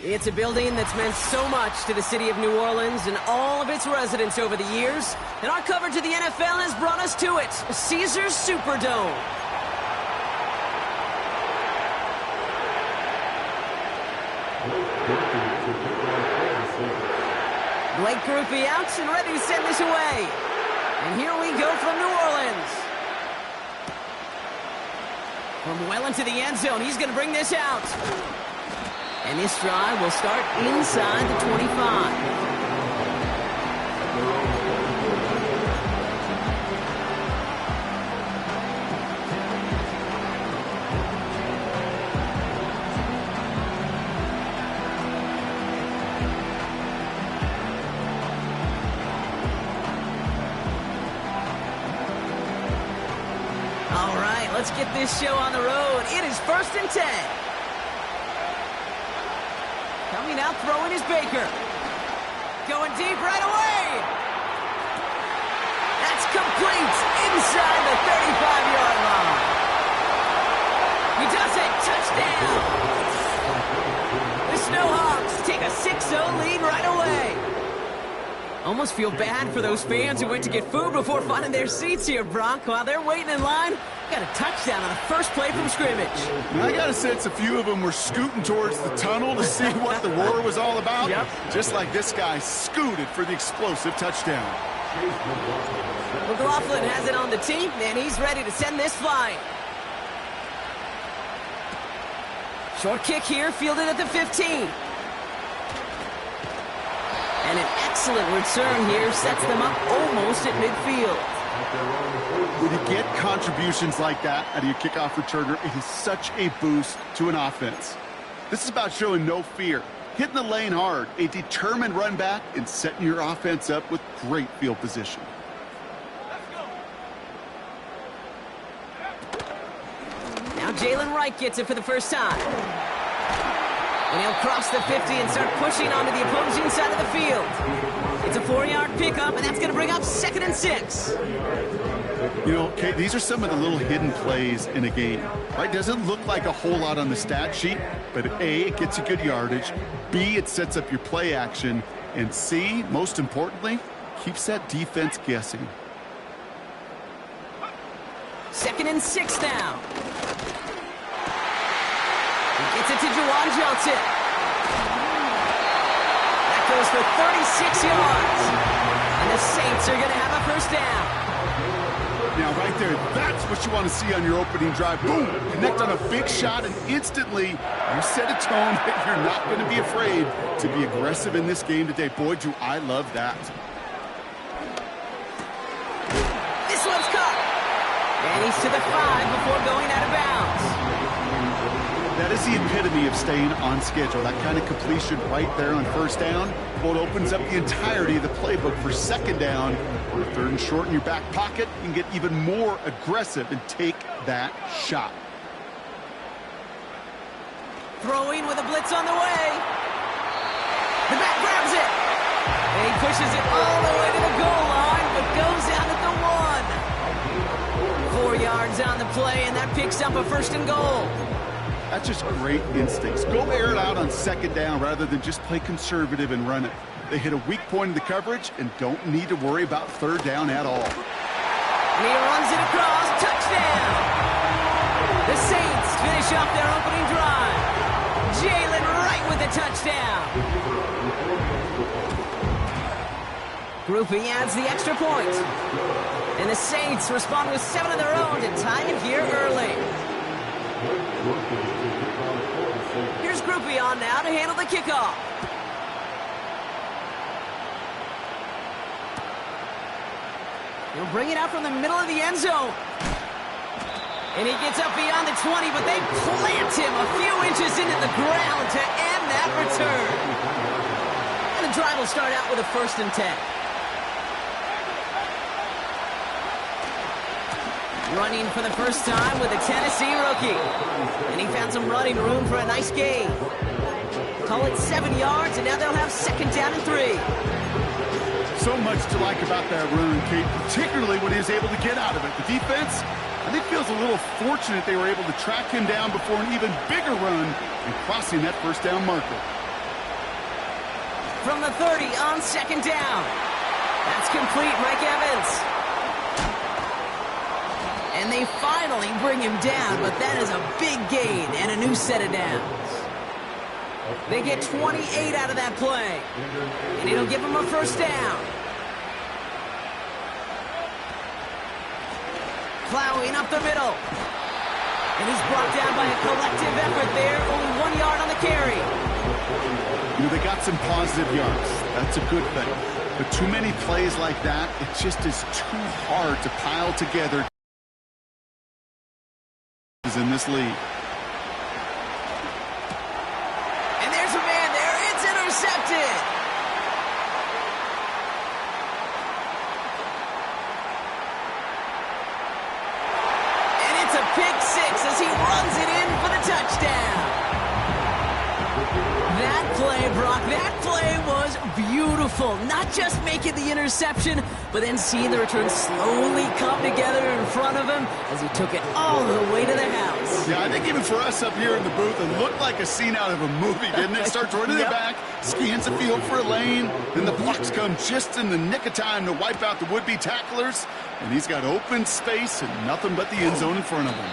It's a building that's meant so much to the city of New Orleans and all of its residents over the years, and our coverage of the NFL has brought us to it, Caesars Superdome. Blake Grupe out and ready to send this away. And here we go from New Orleans. From well into the end zone, he's going to bring this out. And this drive will start inside the 25. All right, let's get this show on the road. It is 1st and 10. Coming out, throwing is Baker. Going deep right away. That's complete inside the 35-yard line. He does it. Touchdown. The Snowhawks take a 6-0 lead right away. Almost feel bad for those fans who went to get food before finding their seats here, Brock. While they're waiting in line, got a touchdown on the first play from scrimmage. I got a sense a few of them were scooting towards the tunnel to see what the roar was all about. Yep. Just like this guy scooted for the explosive touchdown. McLaughlin has it on the team, and he's ready to send this flying. Short kick here, fielded at the 15. And an excellent return here sets them up almost at midfield. When you get contributions like that out of your kickoff returner, it is such a boost to an offense. This is about showing no fear, hitting the lane hard, a determined run back, and setting your offense up with great field position. Now Jalen Wright gets it for the first time. And he'll cross the 50 and start pushing onto the opposing side of the field. It's a 4-yard pickup, and that's going to bring up 2nd and 6. You know, Kate, these are some of the little hidden plays in a game, right? Doesn't look like a whole lot on the stat sheet, but A, it gets you good yardage, B, it sets up your play action, and C, most importantly, keeps that defense guessing. 2nd and 6 now. He gets it to Juwan Johnson. That goes for 36 yards. And the Saints are going to have a first down. Now, right there, that's what you want to see on your opening drive. Boom! Connect on a big shot, and instantly you set a tone that you're not going to be afraid to be aggressive in this game today. Boy, do I love that. This one's caught. And he's to the 5 before going out of bounds. That is the epitome of staying on schedule. That kind of completion right there on first down. Well, it opens up the entirety of the playbook for second down. On a 3rd and short in your back pocket, you can get even more aggressive and take that shot. Throwing with a blitz on the way. The back grabs it. And he pushes it all the way to the goal line, but goes out at the 1. 4 yards on the play, and that picks up a 1st and goal. That's just great instincts. Go air it out on second down rather than just play conservative and run it. They hit a weak point in the coverage and don't need to worry about 3rd down at all. And he runs it across. Touchdown! The Saints finish off their opening drive. Jalen right with the touchdown. Groupie adds the extra point. And the Saints respond with 7 of their own to tie it here early. Here's Groupie on now to handle the kickoff. He'll bring it out from the middle of the end zone. And he gets up beyond the 20, but they plant him a few inches into the ground to end that return. And the drive will start out with a 1st and 10. Running for the first time with a Tennessee rookie. And he found some running room for a nice gain. Call it 7 yards, and now they'll have 2nd down and 3. So much to like about that run, Kate, particularly when he was able to get out of it. The defense, I think, feels a little fortunate they were able to track him down before an even bigger run and crossing that 1st down marker. From the 30 on 2nd down. That's complete, Mike Evans. And they finally bring him down, but that is a big gain and a new set of downs. They get 28 out of that play. And it'll give them a 1st down. Plowing up the middle. And he's brought down by a collective effort there. Only 1 yard on the carry. You know, they got some positive yards. That's a good thing. But too many plays like that, it just is too hard to pile together in this league. And there's a man there. It's intercepted. And it's a pick 6 as he runs it in for the touchdown. That play, Brock, that play was beautiful. Not just making the interception, but then seeing the return slowly come together in front of him as he took it all the way to the house. Yeah, I think even for us up here in the booth, it looked like a scene out of a movie, didn't it? Starts running the back, scans the field for a lane, then the blocks come just in the nick of time to wipe out the would-be tacklers, and he's got open space and nothing but the end zone in front of him.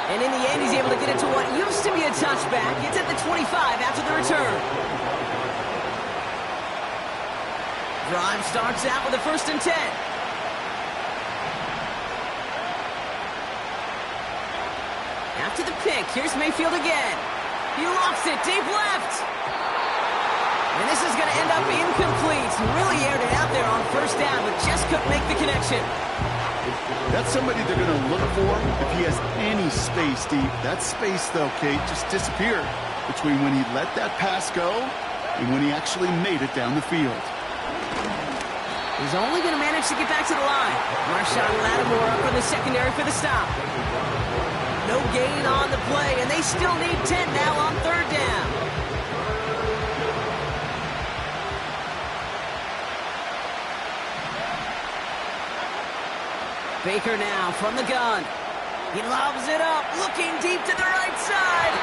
And in the end, he's able to get it to what used to be a touchback. It's at the 25 after the return. Drive starts out with a 1st and 10. After the pick, here's Mayfield again. He lofts it deep left. And this is going to end up incomplete. Really aired it out there on 1st down, but just couldn't make the connection. That's somebody they're going to look for if he has any space deep. That space, though, Kate, just disappeared between when he let that pass go and when he actually made it down the field. He's only going to manage to get back to the line. Marshawn Lattimore up in the secondary for the stop. No gain on the play, and they still need 10 now on 3rd down. Baker now from the gun. He lobs it up, looking deep to the right side.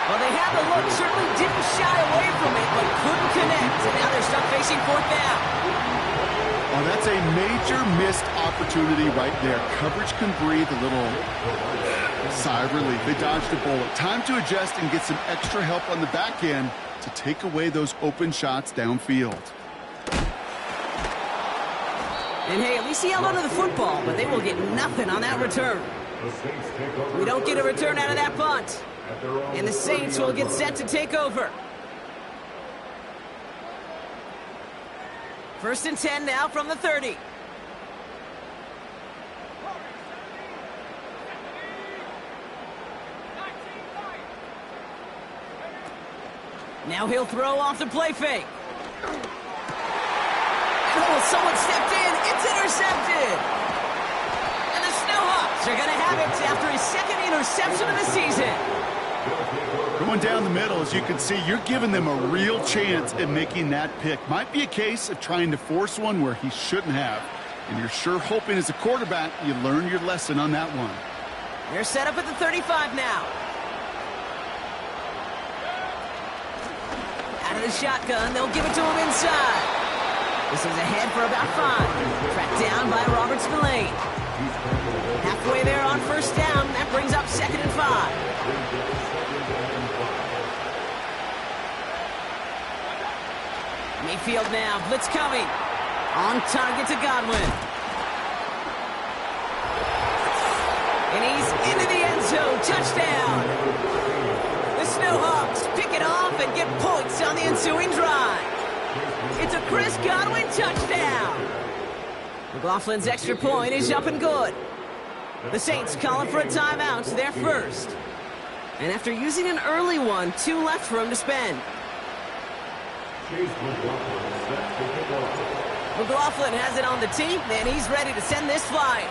Well, they had the look, certainly didn't shy away from it, but couldn't connect. And now they're stuck facing 4th down. Oh, that's a major missed opportunity right there. Coverage can breathe a little sigh of relief. They dodged a bullet. Time to adjust and get some extra help on the back end to take away those open shots downfield. And hey, at least he held onto the football, but they will get nothing on that return. We don't get a return out of that punt. And the Saints will get set to take over. 1st and 10 now from the 30. Now he'll throw off the play fake. Oh, someone stepped in. It's intercepted. And the Snowhawks are going to have it after his 2nd interception of the season. Going down the middle, as you can see, you're giving them a real chance at making that pick. Might be a case of trying to force one where he shouldn't have. And you're sure hoping as a quarterback you learn your lesson on that one. They're set up at the 35 now. Out of the shotgun, they'll give it to him inside. This is ahead for about 5. Tracked down by Robert Spillane. Halfway there on 1st down. That brings up 2nd and 5. backfield now. Blitz coming. On target to Godwin. And he's into the end zone. Touchdown. The Snowhawks pick it off and get points on the ensuing drive. It's a Chris Godwin touchdown. McLaughlin's extra point is up and good. The Saints calling for a timeout. They're first. And after using an early one, 2 left for him to spend. McLaughlin has it on the tee, and he's ready to send this flying.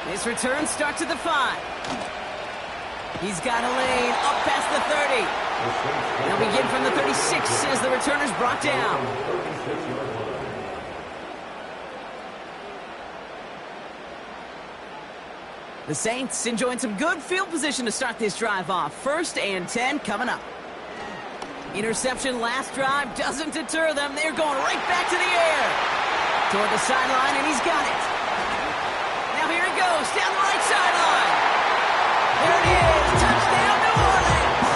His return starts at the 5. He's got a lane up past the 30. They'll begin from the 36 as the returner's brought down. The Saints enjoying some good field position to start this drive off. 1st and 10 coming up. Interception last drive doesn't deter them. They're going right back to the air. Toward the sideline, and he's got it. Now here it goes, down the right sideline. There it is, touchdown New Orleans.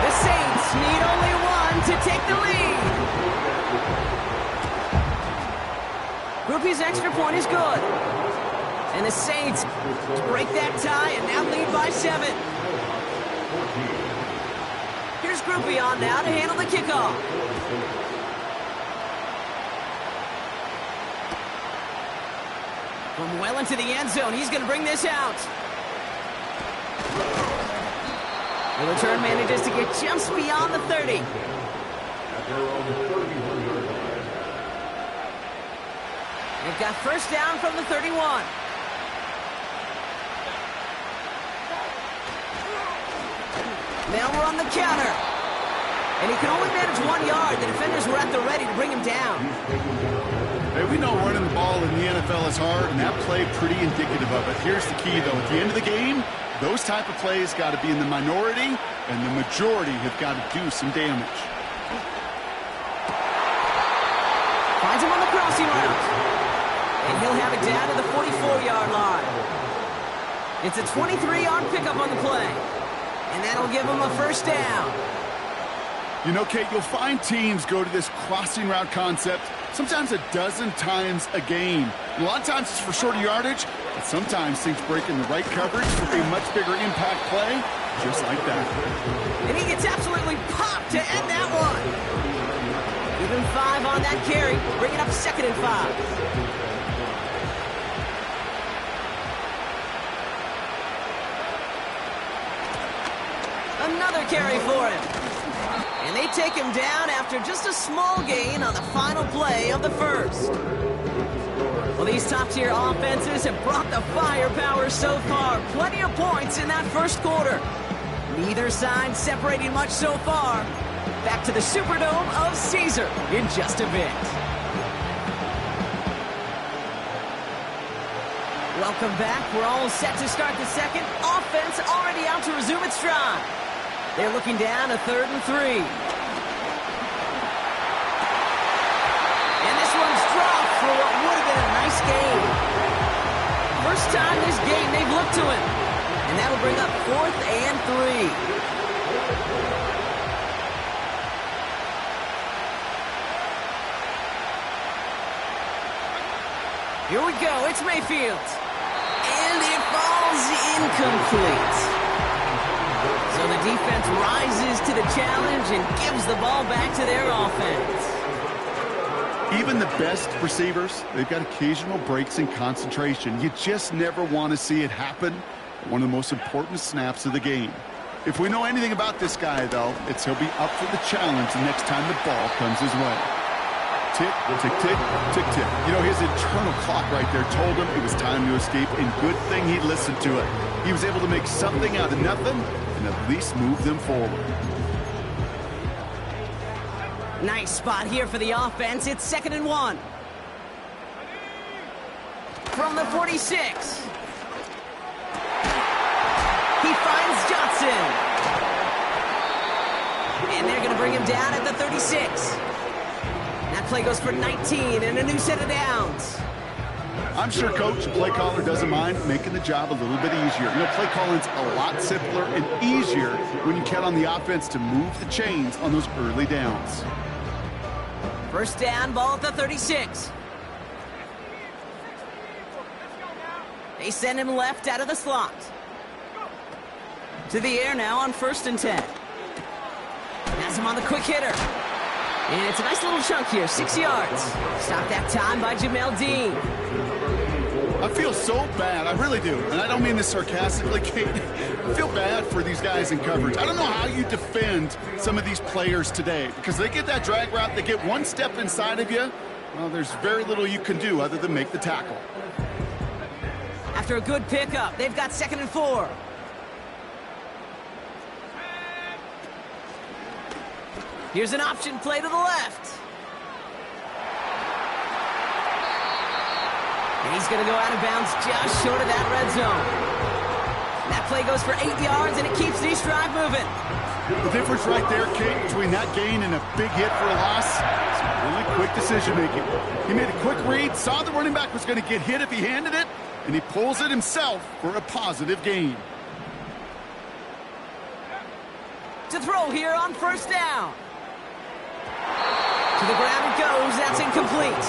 The Saints need only one to take the lead. Groupie's extra point is good. And the Saints break that tie and now lead by 7. Here's Groupie on now to handle the kickoff. From well into the end zone, he's going to bring this out. The return manages to get just beyond the 30. They've got first down from the 31. Now we're on the counter. And he can only manage 1 yard. The defenders were at the ready to bring him down. Hey, we know running the ball in the NFL is hard, and that play pretty indicative of it. Here's the key, though. At the end of the game, those type of plays got to be in the minority, and the majority have got to do some damage. Finds him on the crossing route. And he'll have it down to the 44-yard line. It's a 23-yard pickup on the play. And that'll give him a first down. You know, Kate, you'll find teams go to this crossing route concept sometimes a dozen times a game. A lot of times it's for shorter yardage, but sometimes things break in the right coverage for a much bigger impact play, just like that. And he gets absolutely popped to end that one. Give him 5 on that carry, bring it up 2nd and 5. Another carry for him. And they take him down after just a small gain on the final play of the first. Well, these top-tier offenses have brought the firepower so far. Plenty of points in that first quarter. Neither side separating much so far. Back to the Superdome of Caesar in just a bit. Welcome back. We're all set to start the second. Offense already out to resume its drive. They're looking down a 3rd and 3. And this one's dropped for what would have been a nice gain. First time this game they've looked to him. And that'll bring up 4th and 3. Here we go. It's Mayfield. And it falls incomplete. So the defense rises to the challenge and gives the ball back to their offense. Even the best receivers, they've got occasional breaks in concentration. You just never want to see it happen at one of the most important snaps of the game. If we know anything about this guy, though, it's he'll be up for the challenge the next time the ball comes his way. Tick, tick, tick, tick, tick. You know, his internal clock right there told him it was time to escape, and good thing he listened to it. He was able to make something out of nothing and at least move them forward. Nice spot here for the offense. It's 2nd and 1. From the 46. He finds Johnson. And they're going to bring him down at the 36. That play goes for 19 and a new set of downs. I'm sure coach and play caller doesn't mind making the job a little bit easier. You know, play calling's a lot simpler and easier when you count on the offense to move the chains on those early downs. First down, ball at the 36. They send him left out of the slot. To the air now on 1st and 10. Has him on the quick hitter. And it's a nice little chunk here, 6 yards. Stopped that time by Jamel Dean. I feel so bad, I really do. And I don't mean this sarcastically, Kate. I feel bad for these guys in coverage. I don't know how you defend some of these players today, because they get that drag route, they get one step inside of you. Well, there's very little you can do other than make the tackle. After a good pickup, they've got 2nd and 4. Here's an option play to the left. And he's going to go out of bounds just short of that red zone. That play goes for 8 yards, and it keeps this drive moving. The difference right there, Kate, between that gain and a big hit for a loss is really quick decision-making. He made a quick read, saw the running back was going to get hit if he handed it, and he pulls it himself for a positive gain. To throw here on 1st down. To the ground it goes. That's incomplete.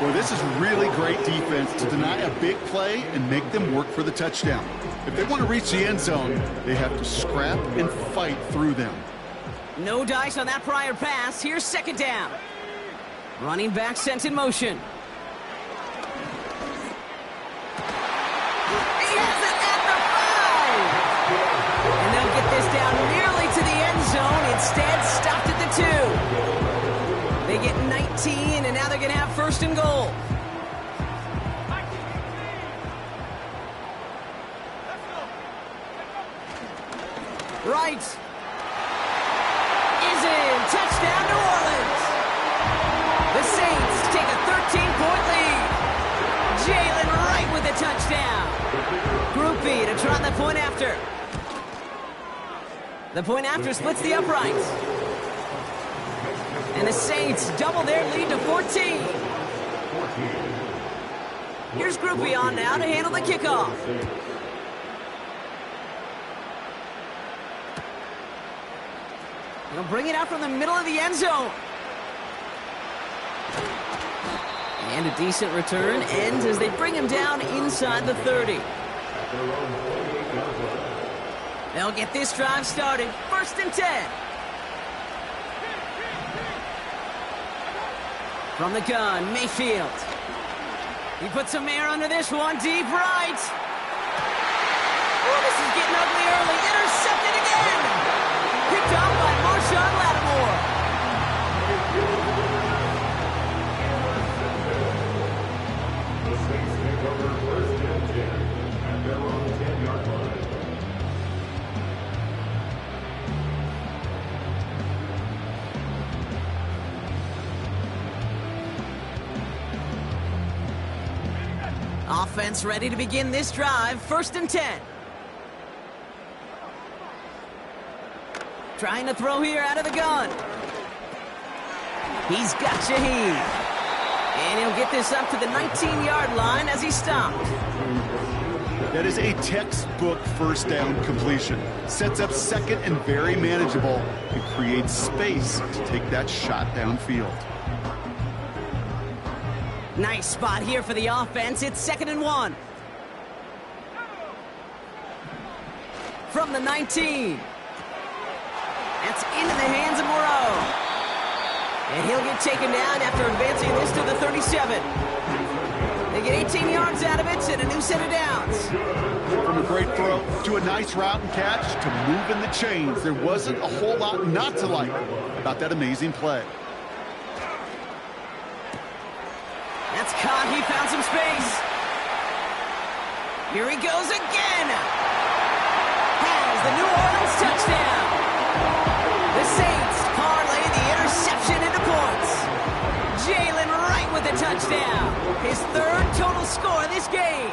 Well, this is really great defense to deny a big play and make them work for the touchdown. If they want to reach the end zone, they have to scrap and fight through them. No dice on that prior pass. Here's 2nd down. Running back sent in motion. He has it at the 5. And they'll get this down nearly to the end zone. Instead, stopped at the 2. They get 19, and now they're going to have 1st and goal. Right. Is in. Touchdown, New Orleans. The Saints take a 13-point lead. Jalen Wright with the touchdown. Group B to try the point after. The point after splits the uprights. And the Saints double their lead to 14. Here's Group B on now to handle the kickoff. They'll bring it out from the middle of the end zone. And a decent return ends as they bring him down inside the 30. They'll get this drive started. 1st and 10. From the gun, Mayfield. He puts some air under this one, deep right. Oh, this is getting ugly early. Intercepted again. Picked off by Marshawn Lattimore. The Saints take over 1st and 10 at their own 10-yard line. Offense ready to begin this drive. 1st and 10. Trying to throw here out of the gun. He's got Shaheed. And he'll get this up to the 19-yard line as he stopped. That is a textbook 1st down completion. Sets up 2nd and very manageable and creates space to take that shot downfield. Nice spot here for the offense. It's 2nd and 1. From the 19. That's into the hands of Moreau. And he'll get taken down after advancing this to the 37. They get 18 yards out of it and a new set of downs. From a great throw to a nice route and catch to moving the chains, there wasn't a whole lot not to like about that amazing play. That's caught. He found some space. Here he goes again. Has the New Orleans touchdown. The Saints parlay the interception into points. Jalen Wright with the touchdown. His 3rd total score this game.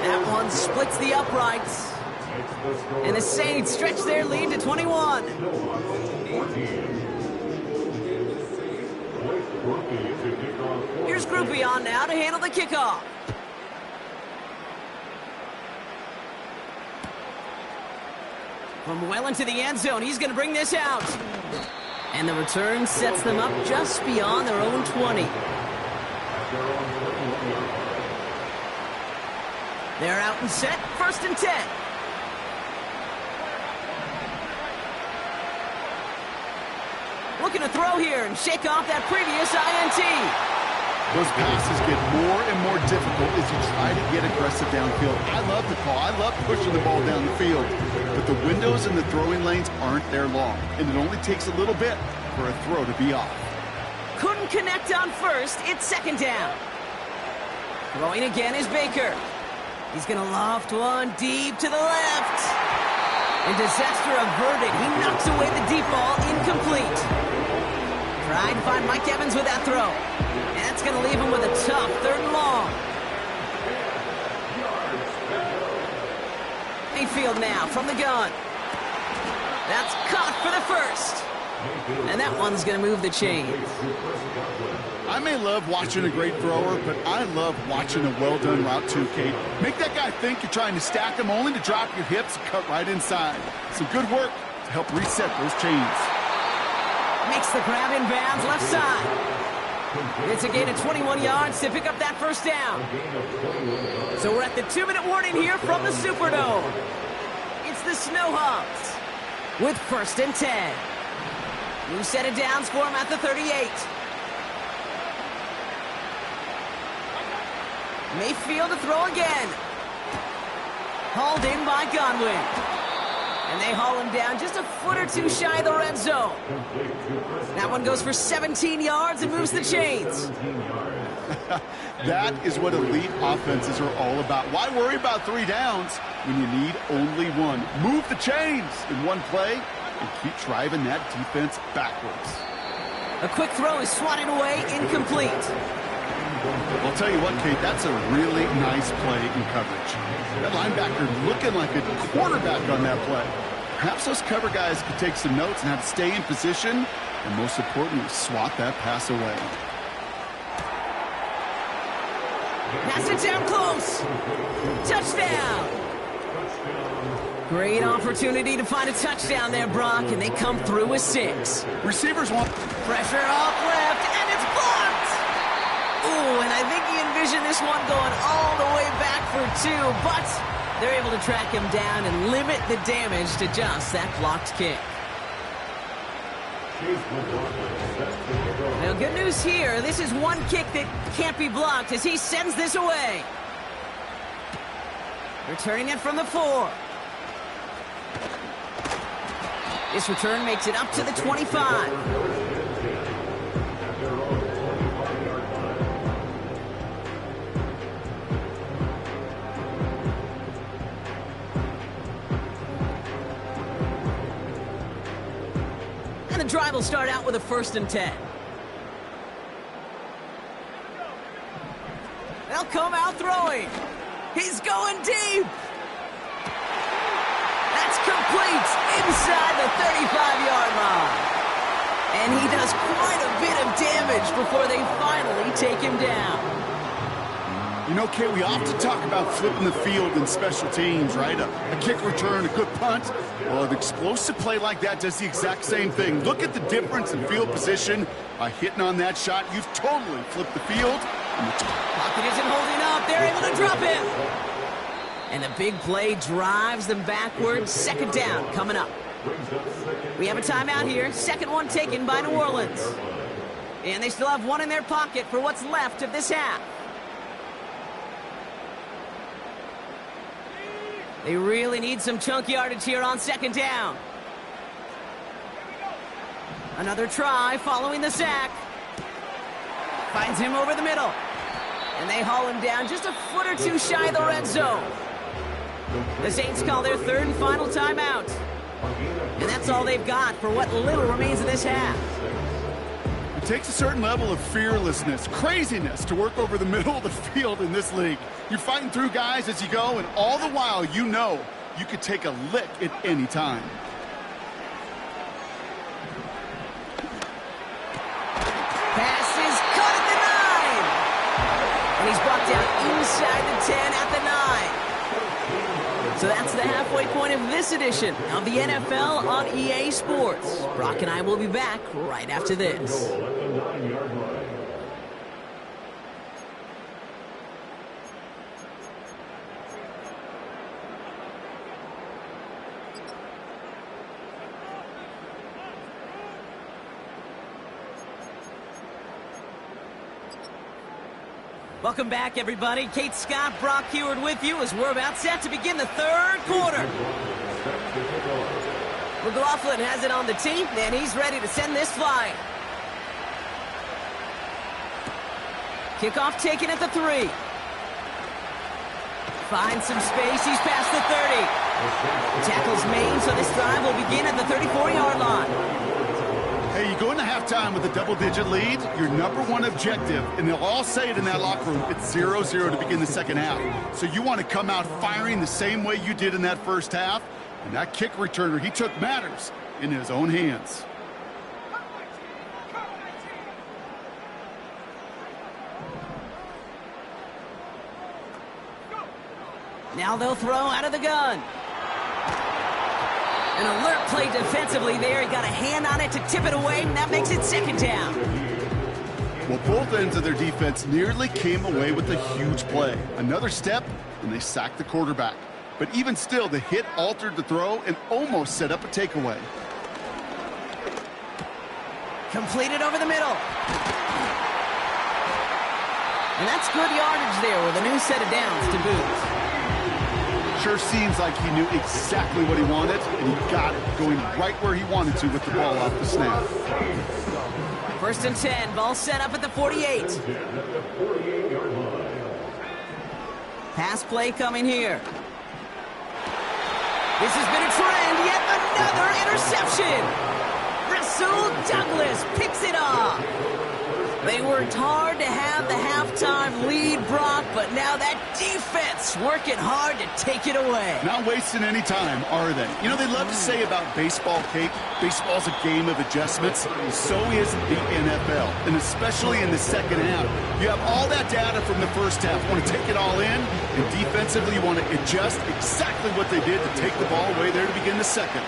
That one splits the uprights. And the Saints stretch their lead to 21. Here's Groupie on now to handle the kickoff. From well into the end zone, he's going to bring this out. And the return sets them up just beyond their own 20. They're out and set, 1st and 10. Looking to throw here and shake off that previous INT. Those passes get more and more difficult as you try to get aggressive downfield. I love the call. I love pushing the ball down the field. But the windows in the throwing lanes aren't there long, and it only takes a little bit for a throw to be off. Couldn't connect on 1st. It's 2nd down. Throwing again is Baker. He's going to loft one deep to the left. And disaster averted. He knocks away the deep ball, incomplete. Trying to find Mike Evans with that throw. And that's going to leave him with a tough 3rd and long. Mayfield now from the gun. That's caught for the 1st. And that one's going to move the chains. I may love watching a great thrower, but I love watching a well-done route too, Kate. Make that guy think you're trying to stack him only to drop your hips and cut right inside. Some good work to help reset those chains. Makes the grab in bounds left side. It's a gain of 21 yards to pick up that 1st down. So we're at the 2-minute warning here from the Superdome. It's the Snowhawks with 1st and 10. New set of downs for him at the 38. Mayfield to throw again. Hauled in by Godwin. And they haul him down just a foot or two shy of the red zone. That one goes for 17 yards and moves the chains. That is what elite offenses are all about. Why worry about 3 downs when you need only 1? Move the chains in one play and keep driving that defense backwards. A quick throw is swatted away, incomplete. I'll tell you what, Kate, that's a really nice play in coverage. That linebacker looking like a quarterback on that play. Perhaps those cover guys could take some notes and how to stay in position, and most importantly, swat that pass away. Pass it down close. Touchdown. Great opportunity to find a touchdown there, Brock, and they come through with 6. Receivers want Pressure off left, and it's blocked. Ooh, and I think he envisioned this one going all the way back for 2, but they're able to track him down and limit the damage to just that blocked kick. Now, good news here. This is one kick that can't be blocked as he sends this away. Returning it from the 4. This return makes it up to the 25. And the drive will start out with a 1st and 10. They'll come out throwing. He's going deep. That's complete inside the 35-yard line. And he does quite a bit of damage before they finally take him down. You know, Kate, we often talk about flipping the field in special teams, right? A kick return, a good punt. Well, an explosive play like that does the exact same thing. Look at the difference in field position. By hitting on that shot, you've totally flipped the field. Pocket isn't holding up. They're able to drop him. And the big play drives them backwards. 2nd down coming up. We have a timeout here. 2nd one taken by New Orleans. And they still have 1 in their pocket for what's left of this half. They really need some chunk yardage here on 2nd down. Another try following the sack. Finds him over the middle. And they haul him down just a foot or two shy of the red zone. The Saints call their 3rd and final timeout. And that's all they've got for what little remains of this half. It takes a certain level of fearlessness, craziness to work over the middle of the field in this league. You're fighting through guys as you go, and all the while you know you could take a lick at any time. Pass is he's brought down inside the 10 at the 9. So that's the halfway point of this edition of the NFL on EA Sports. Brock and I will be back right after this. At the 9-yard line. Welcome back, everybody. Kate Scott, Brock Heward with you as we're about set to begin the third quarter. McLaughlin has it on the tee, and he's ready to send this flying. Kickoff taken at the 3. Finds some space. He's past the 30. Tackles made, so this drive will begin at the 34-yard line. Hey, you go into halftime with a double-digit lead, your number one objective, and they'll all say it in that locker room, it's 0-0 to begin the second half. So you want to come out firing the same way you did in that first half, and that kick returner, he took matters in his own hands. Now they'll throw out of the gun. An alert play defensively there. He got a hand on it to tip it away, and that makes it second down. Well, both ends of their defense nearly came away with a huge play. Another step, and they sacked the quarterback. But even still, the hit altered the throw and almost set up a takeaway. Completed over the middle. And that's good yardage there with a new set of downs to boot. Sure seems like he knew exactly what he wanted, and he got it, going right where he wanted to with the ball off the snap. First and 10, ball set up at the 48. Pass play coming here. This has been a trend, yet another interception. Rasul Douglas picks it off. They worked hard to have the halftime lead, Brock, but now that defense working hard to take it away. Not wasting any time, are they? You know, they love to say about baseball, Kate, baseball's a game of adjustments. So is the NFL, and especially in the second half. You have all that data from the first half. You want to take it all in, and defensively you want to adjust exactly what they did to take the ball away there to begin the second.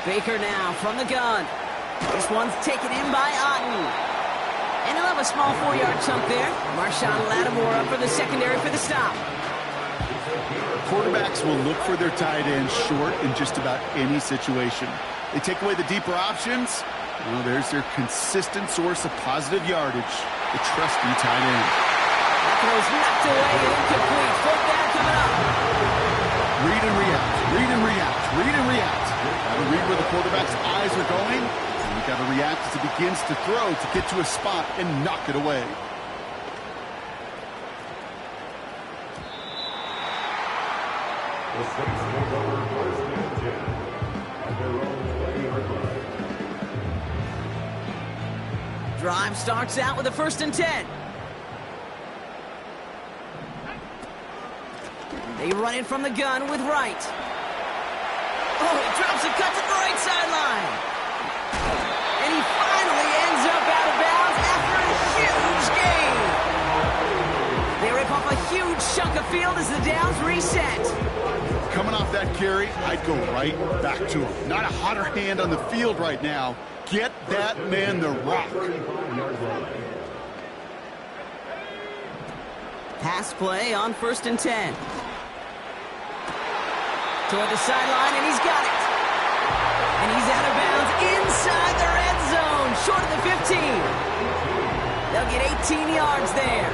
Baker now from the gun. This one's taken in by Otten. And he'll have a small 4-yard chunk there. Marshawn Lattimore up for the secondary for the stop. Quarterbacks will look for their tight end short in just about any situation. They take away the deeper options. Well, there's their consistent source of positive yardage, the trusty tight end. That throw's knocked away and incomplete. Fourth down coming up. Read and react, read and react, read and react. Got to read where the quarterback's eyes are going. And you got to react as he begins to throw to get to a spot and knock it away. The Saints take over first and 10 at their own 20-yard line. Drive starts out with a first and 10. They run it from the gun with Wright. Oh, he drops a cut to the right sideline. And he finally ends up out of bounds after a huge gain. They rip off a huge chunk of field as the downs reset. Coming off that carry, I'd go right back to him. Not a hotter hand on the field right now. Get that man the rock. Pass play on first and 10. Toward the sideline, and he's got it. And he's out of bounds inside the red zone, short of the 15. They'll get 18 yards there.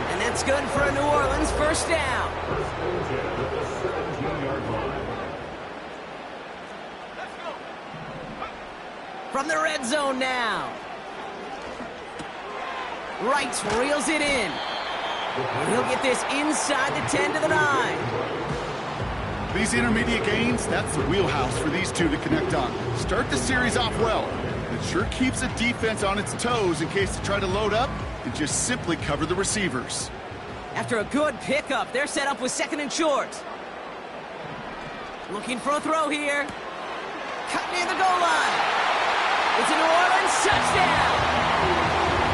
And that's good for a New Orleans first down. From the red zone now. Wright reels it in. And he'll get this inside the 10 to the 9. These intermediate gains, that's the wheelhouse for these two to connect on. Start the series off well. It sure keeps the defense on its toes in case they try to load up and just simply cover the receivers. After a good pickup, they're set up with second and short. Looking for a throw here. Cut near the goal line. It's a New Orleans touchdown.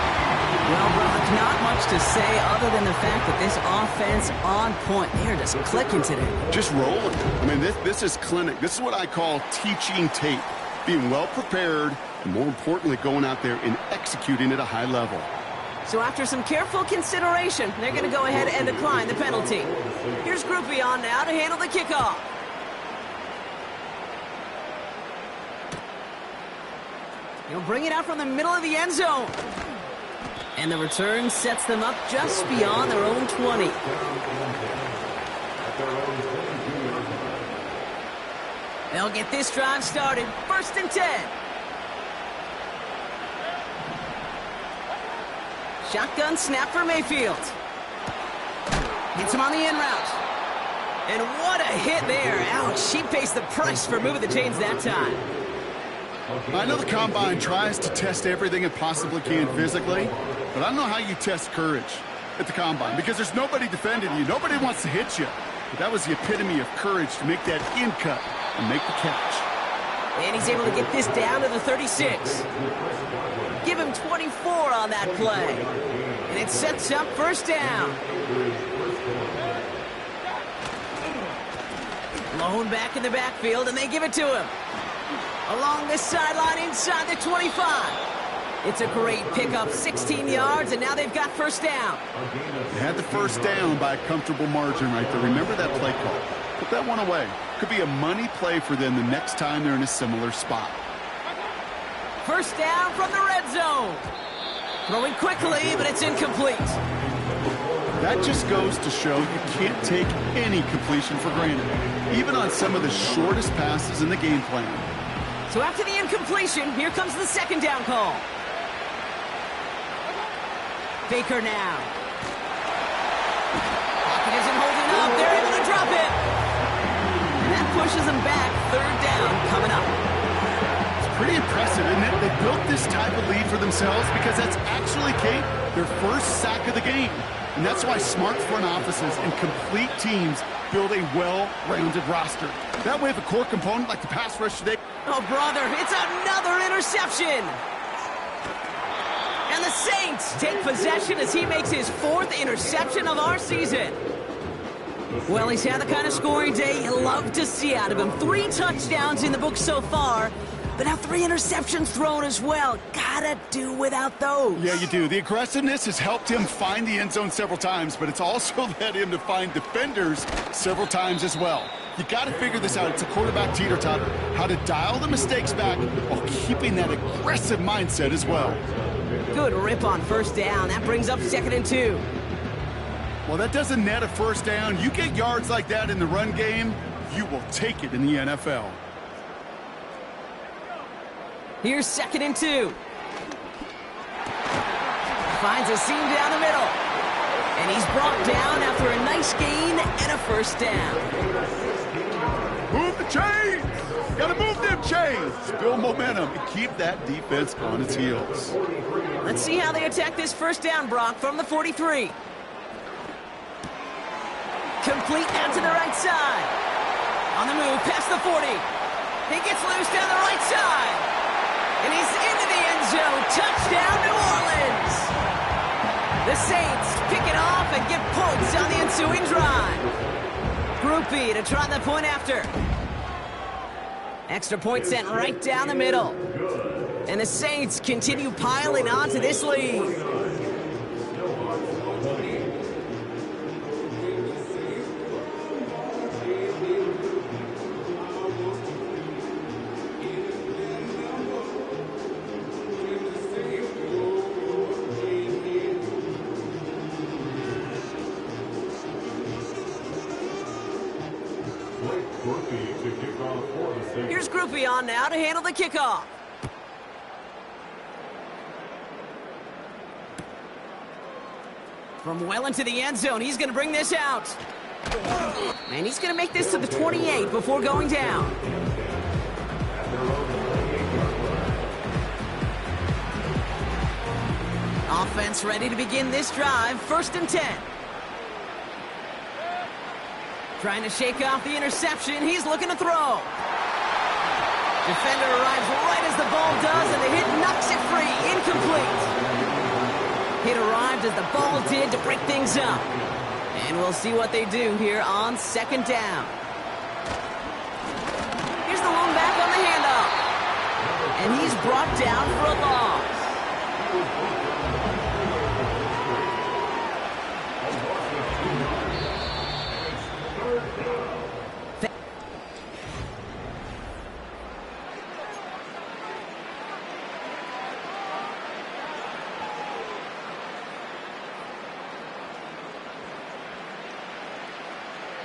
Well, Brock, not much to say other than the fact that this offense on point. They're just clicking today. Just rolling. I mean, this is clinic. This is what I call teaching tape. Being well prepared, and more importantly, going out there and executing at a high level. So after some careful consideration, they're going to go ahead and decline the penalty. Here's Groupie on now to handle the kickoff. He'll bring it out from the middle of the end zone. And the return sets them up just beyond their own 20. They'll get this drive started. 1st and 10. Shotgun snap for Mayfield. Gets him on the in route. And what a hit there. Ouch, she pays the price for moving the chains that time. I know the Combine tries to test everything it possibly can physically, but I don't know how you test courage at the Combine because there's nobody defending you. Nobody wants to hit you. But that was the epitome of courage to make that in cut and make the catch. And he's able to get this down to the 36. Give him 24 on that play. And it sets up 1st down. Lone back in the backfield, and they give it to him. Along the sideline inside the 25. It's a great pickup, 16 yards, and now they've got 1st down. They had the 1st down by a comfortable margin right there. Remember that play call. Put that one away. Could be a money play for them the next time they're in a similar spot. 1st down from the red zone. Throwing quickly, but it's incomplete. That just goes to show you can't take any completion for granted, even on some of the shortest passes in the game plan. So after the incompletion, here comes the 2nd down call. Baker now. Pocket isn't holding up. They're able to drop it. And that pushes them back. 3rd down coming up. It's pretty impressive, isn't it? They built this type of lead for themselves because that's actually, Kate, their 1st sack of the game. And that's why smart front offices and complete teams build a well-rounded roster. That way, if a core component like the pass rush today... Oh, brother, it's another interception. And the Saints take possession as he makes his 4th interception of our season. Well, he's had the kind of scoring day you love to see out of him. 3 touchdowns in the book so far, but now 3 interceptions thrown as well. Gotta do without those. Yeah, you do. The aggressiveness has helped him find the end zone several times, but it's also led him to find defenders several times as well. You got to figure this out. It's a quarterback teeter-totter. How to dial the mistakes back while keeping that aggressive mindset as well. Good rip on 1st down. That brings up 2nd and 2. Well, that doesn't net a 1st down. You get yards like that in the run game, you will take it in the NFL. Here's 2nd and 2. Finds a seam down the middle. And he's brought down after a nice gain and a 1st down. Move the chains! Gotta move them chains! Build momentum and keep that defense on its heels. Let's see how they attack this 1st down, Brock, from the 43. Complete out to the right side. On the move, past the 40. He gets loose down the right side. And he's into the end zone. Touchdown, New Orleans! The Saints pick it off and get points on the ensuing drive. Groupie to try the point after. Extra point sent right down the middle. And the Saints continue piling onto this lead. Here's Groupie on now to handle the kickoff. From well into the end zone, he's going to bring this out. And he's going to make this to the 28 before going down. Offense ready to begin this drive. 1st and 10. Trying to shake off the interception. He's looking to throw. Defender arrives right as the ball does, and the hit knocks it free. Incomplete. It arrived as the ball did to break things up. And we'll see what they do here on second down. Here's the lone back on the handoff. And he's brought down for a loss.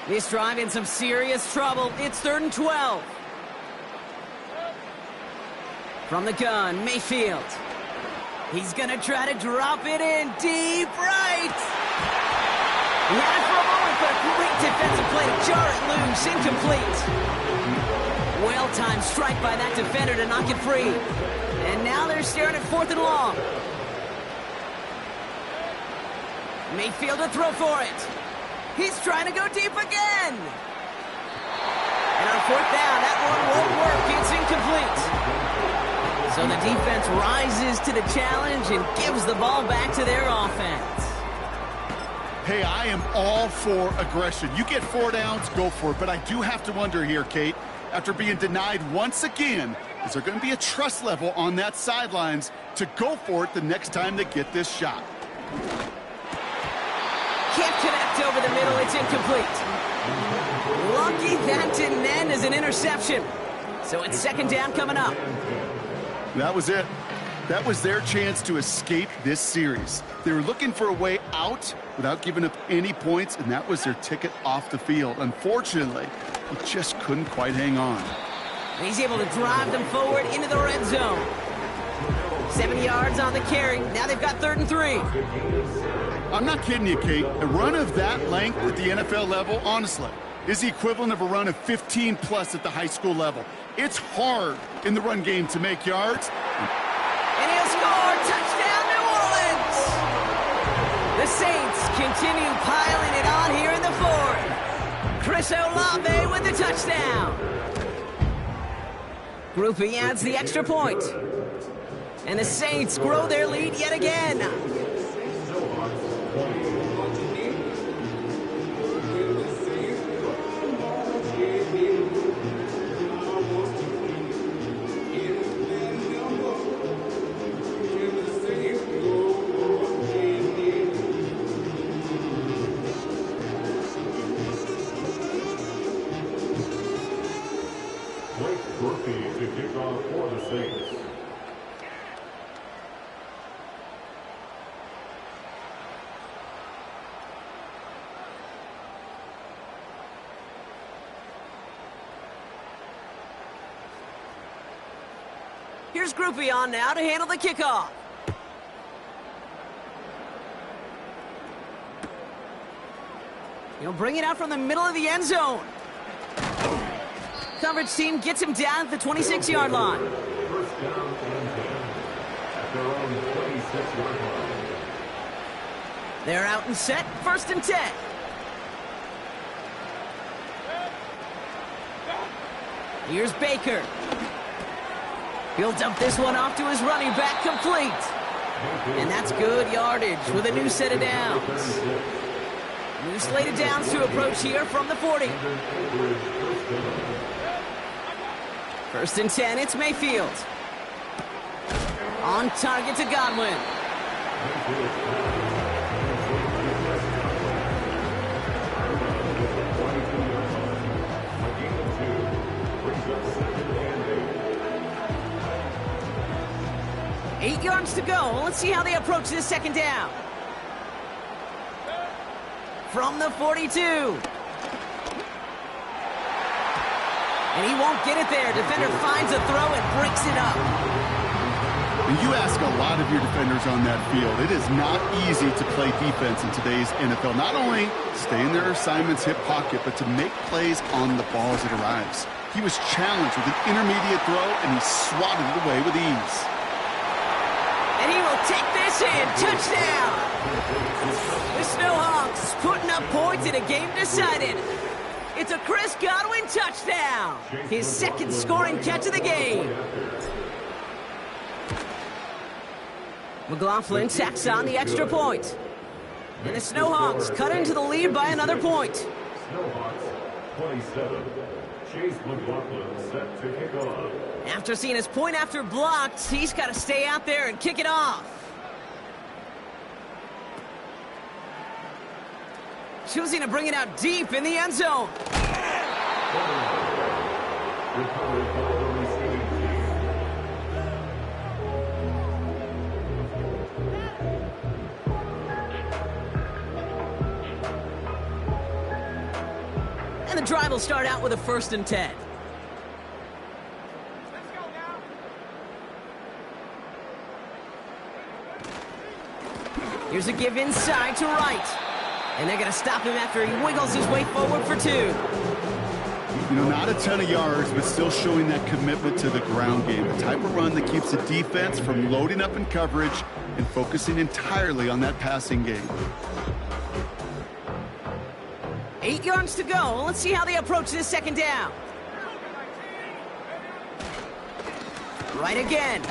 This drive in some serious trouble. It's 3rd and 12. From the gun, Mayfield. He's going to try to drop it in deep right. He had it for a moment, but a great defensive play to jar it loose. Incomplete. Well-timed strike by that defender to knock it free. And now they're staring at 4th and long. Mayfield to throw for it. He's trying to go deep again. And on 4th down, that one won't work. It's incomplete. So the defense rises to the challenge and gives the ball back to their offense. Hey, I am all for aggression. You get 4 downs, go for it. But I do have to wonder here, Kate, after being denied once again, is there going to be a trust level on that sidelines to go for it the next time they get this shot? Can't connect over the middle. It's incomplete. Lucky that didn't end as an interception. So it's 2nd down coming up. That was it. That was their chance to escape this series. They were looking for a way out without giving up any points, and that was their ticket off the field. Unfortunately, he just couldn't quite hang on. He's able to drive them forward into the red zone. 70 yards on the carry. Now they've got 3rd and 3. I'm not kidding you, Kate. A run of that length at the NFL level, honestly, is the equivalent of a run of 15-plus at the high school level. It's hard in the run game to make yards. And he'll score. Touchdown, New Orleans! The Saints continue piling it on here in the 4th. Chris Olave with the touchdown. Groupie adds the extra point. And the Saints grow their lead yet again. To kick off for the Saints. Here's Groupie on now to handle the kickoff. He'll bring it out from the middle of the end zone. Coverage team gets him down at the 26-yard line. 1st down and 10 at their own 26-yard line. They're out and set. 1st and 10. Here's Baker. He'll dump this one off to his running back, complete. And that's good yardage with a new set of downs. New slate of downs to approach here from the 40. 1st and 10, it's Mayfield. On target to Godwin. Eight yards to go. Let's see how they approach this 2nd down. From the 42. And he won't get it there. Defender finds a throw and breaks it up. And you ask a lot of your defenders on that field. It is not easy to play defense in today's NFL. Not only stay in their assignment's hip pocket, but to make plays on the ball as it arrives. He was challenged with an intermediate throw, and he swatted it away with ease. And he will take this in. Touchdown! The Snowhawks putting up points in a game decided. It's a Chris Godwin touchdown. His 2nd scoring catch of the game. McLaughlin tacks on the extra point. And the Snowhawks cut into the lead by another point. Snowhawks 27. Chase McLaughlin set to kick off. After seeing his point after blocked, he's got to stay out there and kick it off. Choosing to bring it out deep in the end zone. Recovery for the receiving team. And the drive will start out with a 1st and 10. Here's a give inside to right. And they're going to stop him after he wiggles his way forward for 2. You know, not a ton of yards, but still showing that commitment to the ground game. The type of run that keeps the defense from loading up in coverage and focusing entirely on that passing game. 8 yards to go. Let's see how they approach this 2nd down. Right again.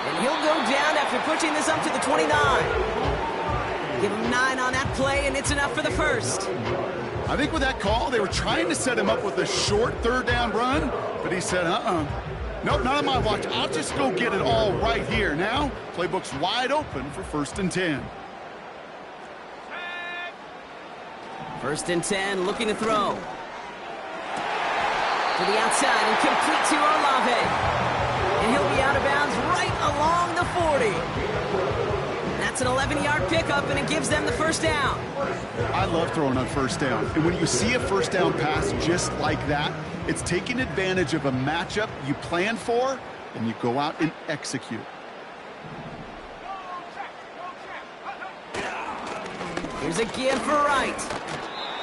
And he'll go down after pushing this up to the 29. Give him 9 on that play, and it's enough for the 1st. I think with that call, they were trying to set him up with a short 3rd down run, but he said, nope, not on my watch. I'll just go get it all right here. Now, playbook's wide open for 1st and 10. 1st and 10, looking to throw. To the outside and complete to Olave. And he'll be out of bounds right along the 40. That's an 11-yard pickup, and it gives them the 1st down. I love throwing on 1st down. And when you see a 1st down pass just like that, it's taking advantage of a matchup you plan for, and you go out and execute. Here's a give for right.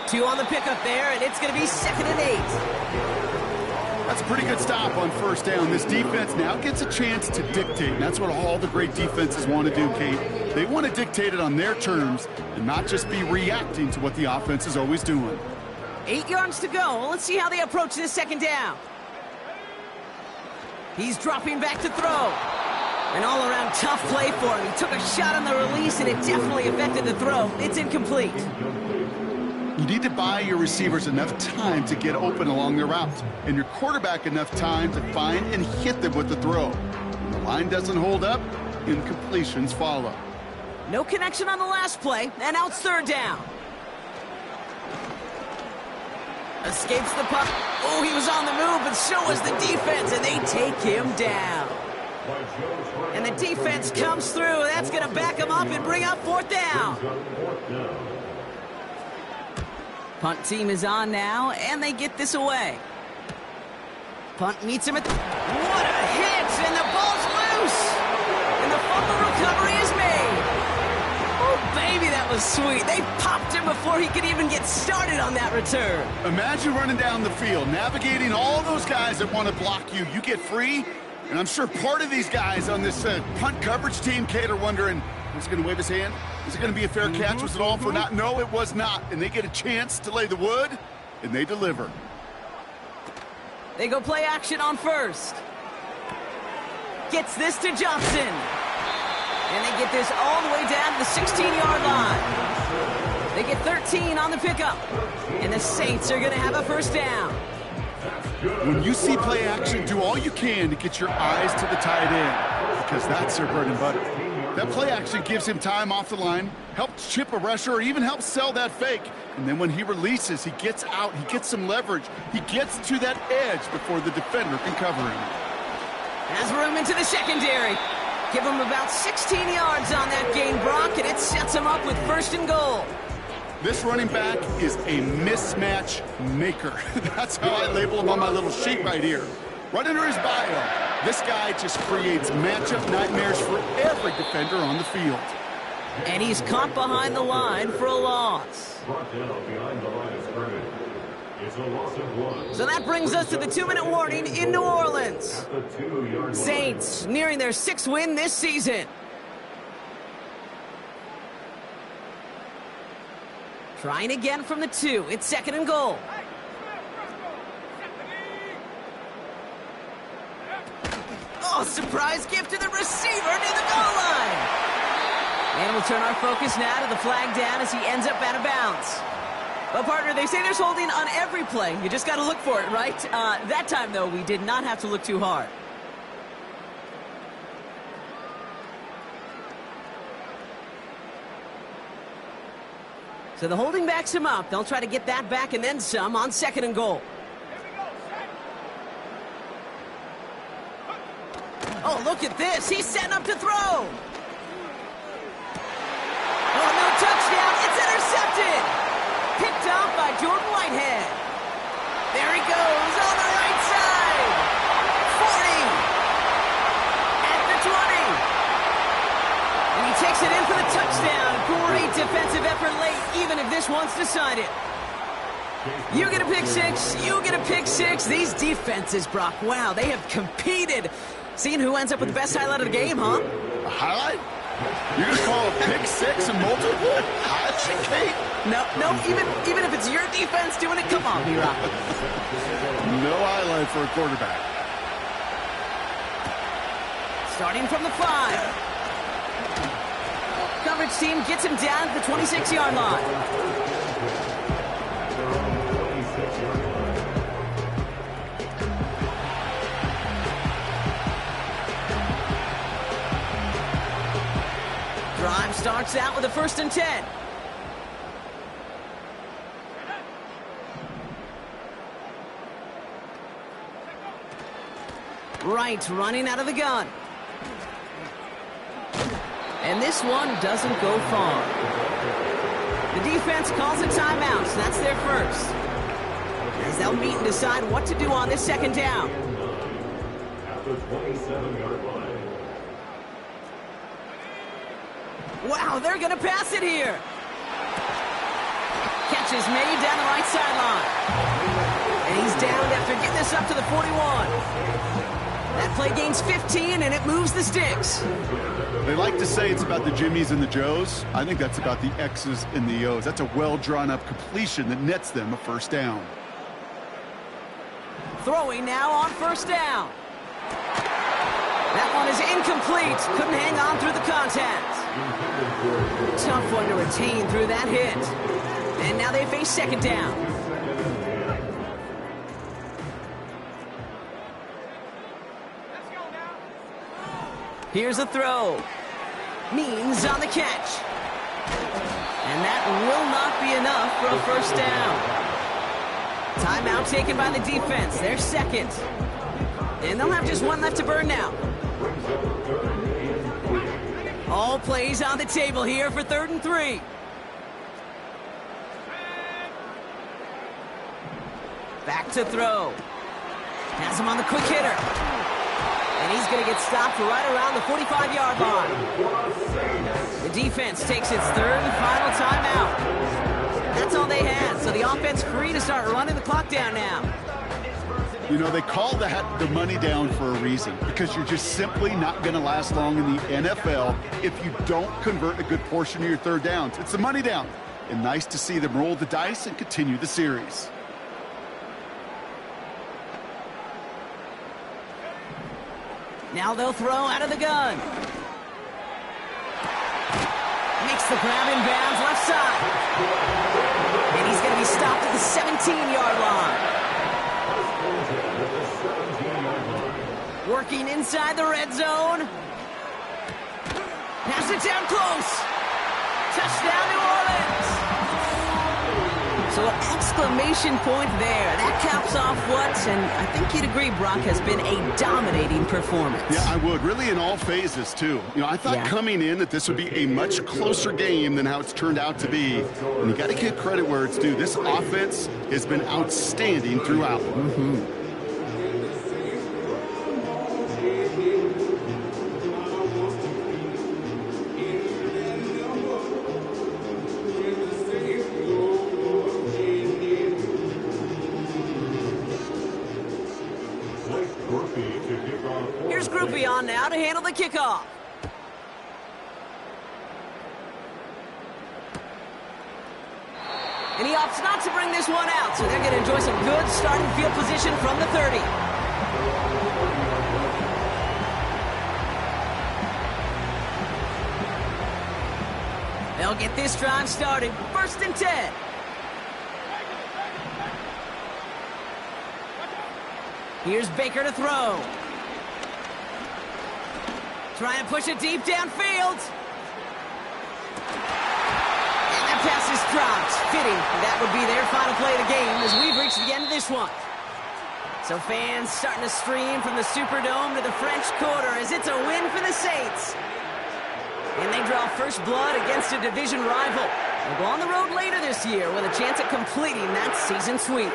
2 on the pickup there, and it's going to be 2nd and 8. That's a pretty good stop on 1st down. This defense now gets a chance to dictate, and that's what all the great defenses want to do, Kate. They want to dictate it on their terms and not just be reacting to what the offense is always doing. 8 yards to go. Let's see how they approach this 2nd down. He's dropping back to throw. An all-around tough play for him. He took a shot on the release, and it definitely affected the throw. It's incomplete. You need to buy your receivers enough time to get open along their routes, and your quarterback enough time to find and hit them with the throw. When the line doesn't hold up, incompletions follow. No connection on the last play, and now it's 3rd down. Escapes the puck. Oh, he was on the move, but so was the defense, and they take him down. And the defense comes through. That's going to back him up and bring up 4th down. Punt team is on now, and they get this away. Punt meets him at the... What a hit! And the ball's loose! And the fumble recovery is made. Oh, baby, that was sweet. They popped him before he could even get started on that return. Imagine running down the field, navigating all those guys that want to block you. You get free, and I'm sure part of these guys on this punt coverage team, Kate, are wondering, is he going to wave his hand? Is it going to be a fair catch? Was it all for naught? No, it was not. And they get a chance to lay the wood, and they deliver. They go play action on 1st. Gets this to Johnson. And they get this all the way down to the 16-yard line. They get 13 on the pickup. And the Saints are going to have a 1st down. When you see play action, do all you can to get your eyes to the tight end, because that's their bread and butter. That play action gives him time off the line, helps chip a rusher, or even helps sell that fake. And then when he releases, he gets out, he gets some leverage. He gets to that edge before the defender can cover him. Has room into the secondary. Give him about 16 yards on that gain, Brock, and it sets him up with 1st and goal. This running back is a mismatch maker. That's how I label him on my little sheet right here. Right under his bio. This guy just creates matchup nightmares for every defender on the field. And he's caught behind the line for a loss. Brought down behind the line of scrimmage. It's a loss of 1. So that brings us to the 2-minute warning in New Orleans. At the 2-yard line. Saints nearing their 6th win this season. Trying again from the 2. It's 2nd and goal. Oh, surprise gift to the receiver near the goal line. And we'll turn our focus now to the flag down as he ends up out of bounds. Well, partner, they say there's holding on every play. You just got to look for it, right? That time, though, we did not have to look too hard. So the holding backs him up. They'll try to get that back and then some on 2nd and goal. Oh, look at this. He's setting up to throw. Oh, no touchdown. It's intercepted. Picked off by Jordan Whitehead. There he goes on the right side. 40. At the 20. And he takes it in for the touchdown. Great defensive effort late, even if this one's decided. You get a pick six. You get a pick six. These defenses, Brock, wow, they have competed. Seeing who ends up with the best highlight of the game, huh? A highlight? You're going to call a pick six and multiple? Kate? No, even if it's your defense doing it, come on, B-Rock. No highlight for a quarterback. Starting from the 5. Coverage team gets him down to the 26-yard line. Drive starts out with a 1st and 10. Right, running out of the gun. And this one doesn't go far. The defense calls a timeout, so that's their first. As they'll meet and decide what to do on this 2nd down. At the 27-yard line. Wow, they're going to pass it here. Catch is made down the right sideline. And he's downed after getting this up to the 41. That play gains 15, and it moves the sticks. They like to say it's about the Jimmies and the Joes. I think that's about the X's and the O's. That's a well-drawn-up completion that nets them a 1st down. Throwing now on 1st down. That one is incomplete. Couldn't hang on through the contact. Tough one to retain through that hit. And now they face 2nd down. Here's a throw. Means on the catch. And that will not be enough for a 1st down. Timeout taken by the defense. They're 2nd. And they'll have just one left to burn now. All plays on the table here for 3rd and 3. Back to throw. Has him on the quick hitter. And he's going to get stopped right around the 45-yard line. The defense takes its 3rd and final timeout. That's all they had, so the offense free to start running the clock down now. You know, they call that the money down for a reason, because you're just simply not going to last long in the NFL if you don't convert a good portion of your 3rd downs. It's the money down. And nice to see them roll the dice and continue the series. Now they'll throw out of the gun. Makes the grab in bounds left side. And he's going to be stopped at the 17-yard line. Working inside the red zone. Pass it down close. Touchdown, New Orleans. So an exclamation point there. That caps off what, and I think you'd agree, Brock, has been a dominating performance. Yeah, I would. Really in all phases, too. You know, I thought coming in that this would be a much closer game than how it's turned out to be. And you got to give credit where it's due. This offense has been outstanding throughout. Here's Groupie on now to handle the kickoff. And he opts not to bring this one out, so they're going to enjoy some good starting field position from the 30. They'll get this drive started. 1st and 10. Here's Baker to throw. Try and push it deep downfield. And that pass is dropped. Fitting. That would be their final play of the game as we've reached the end of this one. So fans starting to stream from the Superdome to the French Quarter as it's a win for the Saints. And they draw first blood against a division rival. They'll go on the road later this year with a chance at completing that season sweep.